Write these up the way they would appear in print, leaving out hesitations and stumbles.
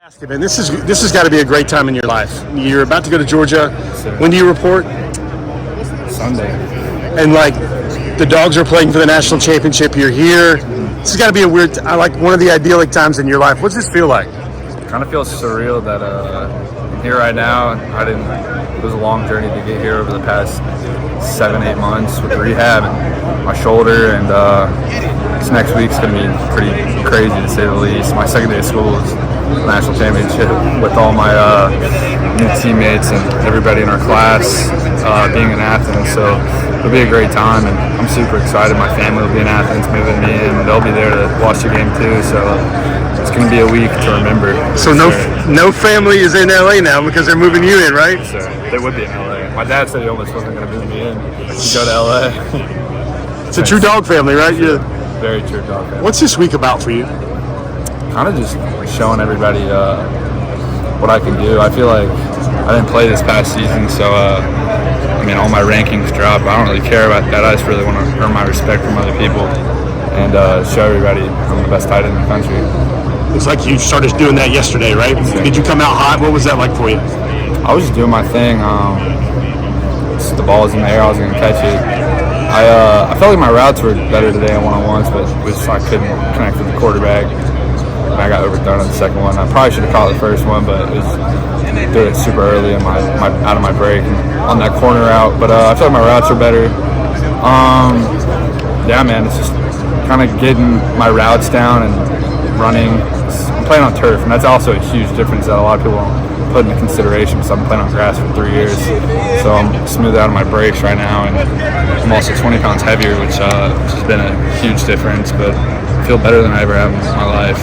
And this has got to be a great time in your life. You're about to go to Georgia. When do you report? Sunday. And the Dawgs are playing for the national championship. You're here. This has got to be a weird. One of the idyllic times in your life. What's this feel like? Kind of feels surreal that I'm here right now. It was a long journey to get here over the past 7-8 months with rehab and my shoulder, and this next week's going to be pretty crazy to say the least. My second day of school is the national championship with all my new teammates and everybody in our class being in Athens, so it'll be a great time, and I'm super excited. My family will be in Athens moving me in, and they'll be there to watch the game too, so it's going to be a week to remember. So no family is in LA now because they're moving you in, right? So they would be in LA. My dad said he almost wasn't going to move me in to go to LA. It's a true dog family, right? Yeah. Very true dog family. What's this week about for you? Kind of just showing everybody what I can do. I feel like I didn't play this past season, so all my rankings dropped. I don't really care about that. I just really want to earn my respect from other people and show everybody I'm the best tight end in the country. Looks like you started doing that yesterday, right? Yeah. Did you come out hot? What was that like for you? I was just doing my thing. The ball was in the air. I was going to catch it. I felt like my routes were better today in one-on-ones, but I couldn't connect with the quarterback. I got overdone on the second one. I probably should have caught the first one, but did it super early in out of my break on that corner route. But I feel like my routes are better. Yeah, man, it's just kind of getting my routes down and running. I'm playing on turf, and that's also a huge difference that a lot of people don't put into consideration because I've been playing on grass for 3 years. So I'm smooth out of my breaks right now, and I'm also 20 pounds heavier, which has been a huge difference, but I feel better than I ever have in my life.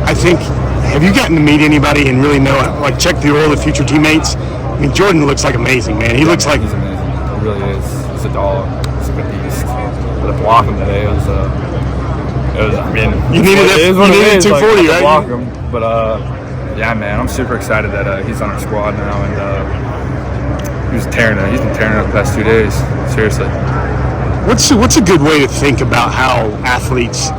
I think, have you gotten to meet anybody and really know, check the oil of future teammates? I mean, Jordan looks like amazing, man. He looks like... He's amazing. He really is. He's a dog. He's a beast. But to block him today was you needed 240, right? Block him. But, yeah, man, I'm super excited that he's on our squad now, and he's been tearing it the past 2 days. Seriously. What's a good way to think about how athletes,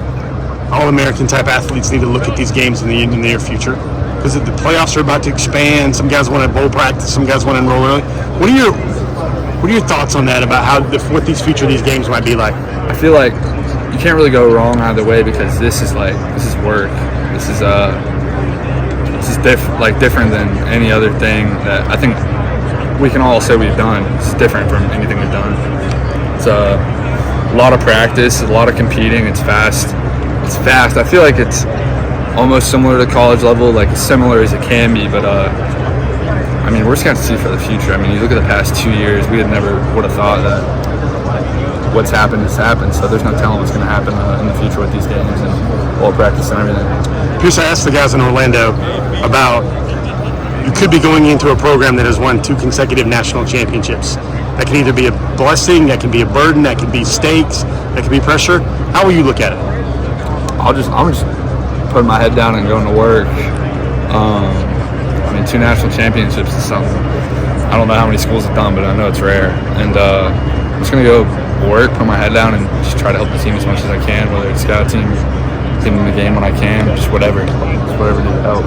All-American type athletes, need to look at these games in the near future? Because the playoffs are about to expand. Some guys want to bowl practice. Some guys want to enroll early. What are your thoughts on that? About what these games might be like? I feel like you can't really go wrong either way because this is work. This is different than any other thing that I think we can all say we've done. It's different from anything we've done. It's a lot of practice, a lot of competing. It's fast. I feel like it's almost similar to college level, like as similar as it can be. But we're just gonna see for the future. You look at the past 2 years, we never would have thought that what's happened has happened. So there's no telling what's gonna happen in the future with these games and ball practice and everything. Pierce, I asked the guys in Orlando about you could be going into a program that has won 2 consecutive national championships. That can either be a blessing, that can be a burden, that can be stakes, that can be pressure. How will you look at it? I'm just putting my head down and going to work. 2 national championships is something I don't know how many schools have done, but I know it's rare. And I'm just gonna go work, put my head down, and just try to help the team as much as I can, whether it's scout team, in the game when I can, just whatever needs to help.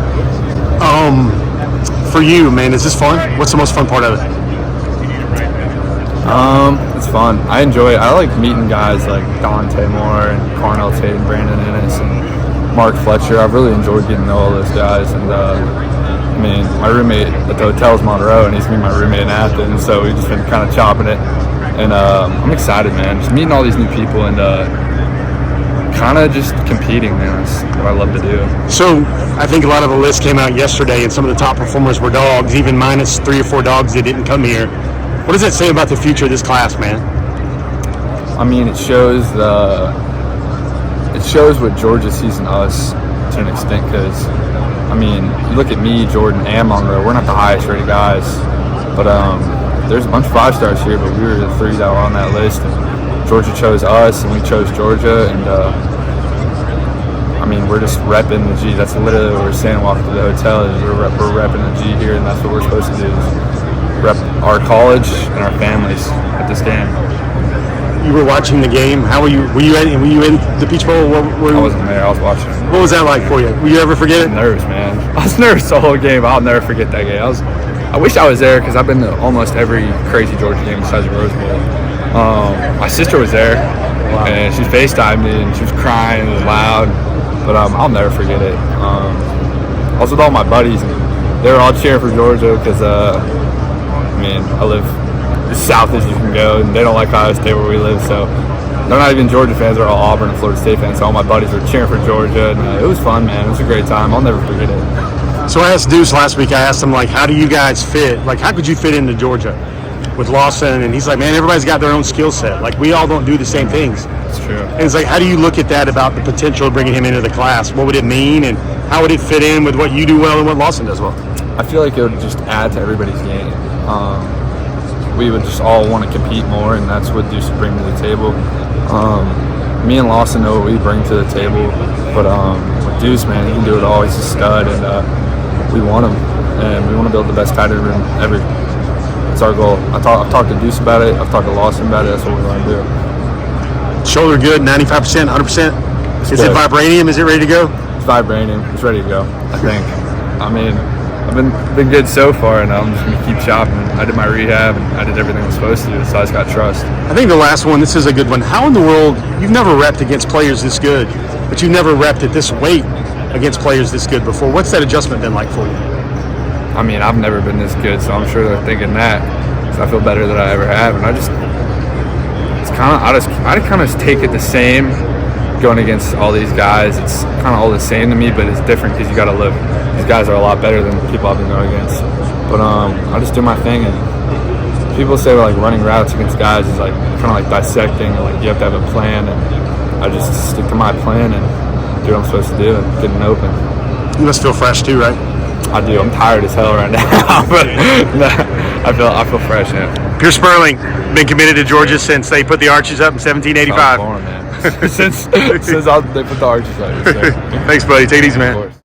For you, man, is this fun? What's the most fun part of it? It's fun. I enjoy it. I like meeting guys like Dante Moore and Cornell Tate and Brandon Ennis and Mark Fletcher. I've really enjoyed getting to know all those guys. And my roommate at the hotel is Monroe, and he's been my roommate in Athens, so we've just been kind of chopping it. And I'm excited, man. Just meeting all these new people and kind of just competing, man. That's what I love to do. So I think a lot of the lists came out yesterday, and some of the top performers were dogs, even minus 3 or 4 dogs that didn't come here. What does that say about the future of this class, man? It shows what Georgia sees in us to an extent, because you look at me, Jordan, and Monroe. We're not the highest rated guys, but there's a bunch of 5-stars here, but we were the 3 that were on that list. And Georgia chose us, and we chose Georgia, and we're just repping the G. That's literally what we're saying walking to the hotel. Is we're repping the G here, and that's what we're supposed to do. Is rep our college and our families at this game. you were watching the game. How were you? Were you in the Peach Bowl? I wasn't there. I was watching. What was that like for you? Will you ever forget it? Nervous, man. I was nervous the whole game. I'll never forget that game. I wish I was there because I've been to almost every crazy Georgia game besides the Rose Bowl. My sister was there, and she FaceTimed me, and she was crying. It was loud, but I'll never forget it. I was with all my buddies, and they were all cheering for Georgia because, I live as south as you can go, and they don't like Ohio State where we live, so they're not even Georgia fans. They're all Auburn and Florida State fans, so all my buddies were cheering for Georgia, and it was fun, man. It was a great time. I'll never forget it. So I asked Duce last week, I asked him, like, how do you guys fit? Like, how could you fit into Georgia with Lawson? And he's like, man, everybody's got their own skill set. Like, we all don't do the same things. It's true. And it's like, how do you look at that about the potential of bringing him into the class? What would it mean, and how would it fit in with what you do well and what Lawson does well? I feel like it would just add to everybody's game. We would just all want to compete more, and that's what Duce would bring to the table. Me and Lawson know what we bring to the table, but with Duce, man, he can do it all. He's a stud, and we want him, and we want to build the best tight end room ever. That's our goal. I've talked to Duce about it. I've talked to Lawson about it. That's what we want to do. Shoulder good, 95%, 100%? Is it vibranium? Is it ready to go? It's vibranium. It's ready to go, I think. I've been good so far, and I'm just going to keep shopping. I did my rehab, and I did everything I was supposed to, so I just got trust. I think the last one, this is a good one. How in the world, you've never repped against players this good, but you've never repped at this weight against players this good before. What's that adjustment been like for you? I've never been this good, so I'm sure they're thinking that. So I feel better than I ever have, and I kind of take it the same going against all these guys. It's kind of all the same to me, but it's different because you got to live. These guys are a lot better than the people I've been going against. But I just do my thing, and people say like running routes against guys is like kind of like dissecting, or like you have to have a plan, and I just stick to my plan and do what I'm supposed to do and get it open. You must feel fresh too, right? I do. I'm tired as hell right now, but I feel fresh. Yeah. Pearce Spurlin, been committed to Georgia since they put the arches up in 1785. I was born, man. since they put the arches up. Thanks, buddy. Take it easy, man.